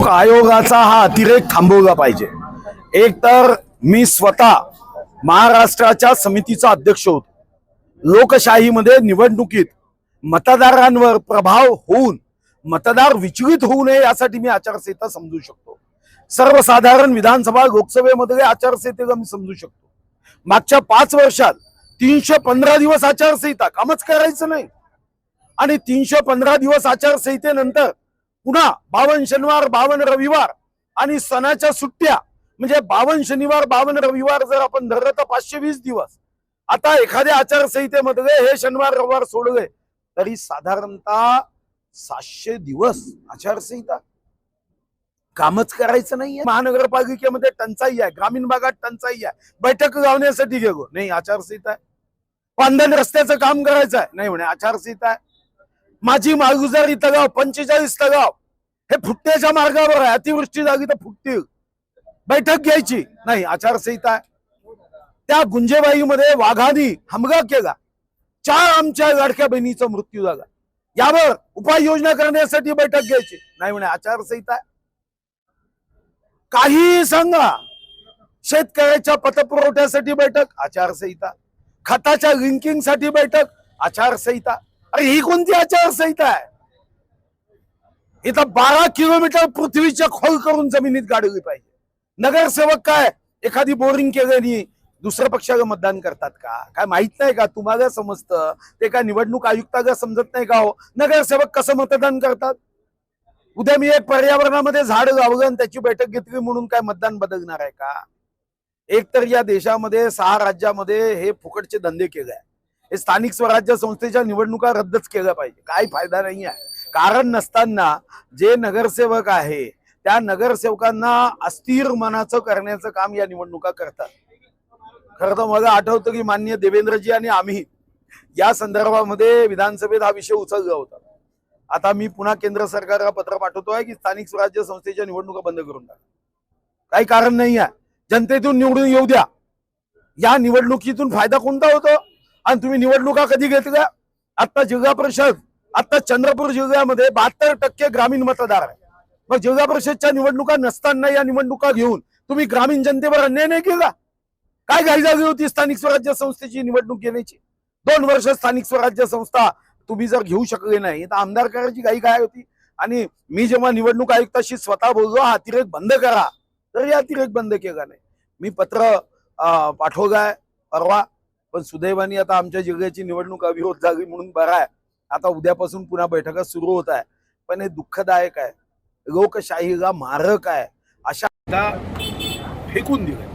आयोगाचा हा अतिरेक थांबवला पाहिजे। एक तर मी स्वतः महाराष्ट्राच्या समितीचा अध्यक्ष होतो। लोकशाहीमध्ये निवडणुकीत मतदारांवर प्रभाव होऊन मतदार विचलित होऊ नये यासाठी मी आचारसंहिता समजू शकतो। सर्वसाधारण विधानसभा लोकसभेमध्ये आचारसंहितेला मी समजू शकतो। मागच्या 5 वर्षात 315 दिवस आचारसंहिता कामच करायचं नाही आणि 315 दिवस आचारसंहितेनंतर पुन्हा 52 शनिवार 52 रविवार आणि सणाच्या सुट्ट्या म्हणजे 52 शनिवार 52 रविवार जर आपण धरलं तर 520 दिवस। आता एखाद्या आचारसंहितेमध्ये हे शनिवार रविवार सोडले तरी साधारणतः 700 दिवस आचारसंहिता कामच करायचं नाहीये। महानगरपालिकेमध्ये टंचाई आहे, ग्रामीण भागात टंचाई आहे, बैठक लावण्यासाठी गेलो नाही आचारसंहिता आहे। पांधन रस्त्याचं काम करायचं आहे नाही म्हणे आचारसंहिता आहे। माझी मालगुजारी तलाव 45 तलाव हे फुटण्याच्या मार्गावर आहे, अतिवृष्टी झाली तर फुटतील, बैठक घ्यायची नाही आचारसंहिता आहे। त्या गुंजेबाईमध्ये वाघानी हमला केला, 4 आमच्या लाडक्या बहिणीचा मृत्यू झाला, यावर उपाययोजना करण्यासाठी बैठक घ्यायची नाही म्हणे आचारसंहिता आहे। काही सांगा, शेतकऱ्याच्या पतपुरवठ्यासाठी बैठक आचारसंहिता, खताच्या लिंकिंग साठी बैठक आचारसंहिता। अरे ही कोणती आचारसंहिता आहे? इथं 12 किलोमीटर पृथ्वीच्या खोल करून जमिनीत गाडली पाहिजे। नगरसेवक काय एखादी बोरिंग केल्याने दुसऱ्या पक्षाला मतदान करतात का? काय माहित नाही का? तुम्हाला समजतं ते काय निवडणूक आयुक्ताला समजत नाही का? हो, नगरसेवक कसं मतदान करतात? उद्या मी एक पर्यावरणामध्ये झाड लावलं आणि त्याची बैठक घेतली म्हणून काय मतदान बदलणार आहे का? एक तर या देशामध्ये 6 राज्यामध्ये हे फुकटचे धंदे केले आहे। हे स्थानिक स्वराज्य संस्थेच्या निवडणुका रद्दच केल्या पाहिजे, काही फायदा नाही आहे। कारण नसताना जे नगरसेवक आहे त्या नगरसेवकांना अस्थिर मनाचं करण्याचं काम या निवडणुका करतात। खरं तर मला आठवतं की माननीय देवेंद्रजी आणि आम्ही या संदर्भामध्ये विधानसभेत हा विषय उचलला होता। आता मी पुन्हा केंद्र सरकारला पत्र पाठवतोय की स्थानिक स्वराज्य संस्थेच्या निवडणुका बंद करून टाका, काही कारण नाही आहे। जनतेतून निवडून येऊ द्या, या निवडणुकीतून फायदा कोणता होतो? आणि तुम्ही निवडणुका कधी घेतल्या? आता जिल्हा परिषद, आता चंद्रपूर जिल्ह्यामध्ये 72% ग्रामीण मतदार आहे। मग जिल्हा परिषदच्या निवडणुका नसताना या निवडणुका घेऊन तुम्ही ग्रामीण जनतेवर अन्याय नाही केला? काय घाई झाली होती स्थानिक स्वराज्य संस्थेची निवडणूक घेण्याची? 2 वर्ष स्थानिक स्वराज्य संस्था तुम्ही जर घेऊ शकले नाही तर आमदार करायची घाई काय होती? आणि मी जेव्हा निवडणूक आयुक्ताशी स्वतः बोललो हा अतिरेक बंद करा, तर या अतिरेक बंद केला नाही। मी पत्र पाठवलंय परवा, पण सुदैवाने आता आमच्या जिल्ह्याची निवडणूक अविरोध झाली म्हणून बरं आहे। आता उद्यापासून पुन्हा बैठका सुरू होत आहे, पण हे दुःखदायक आहे, लोकशाहीला मारक आहे, अशा फेकून दिले।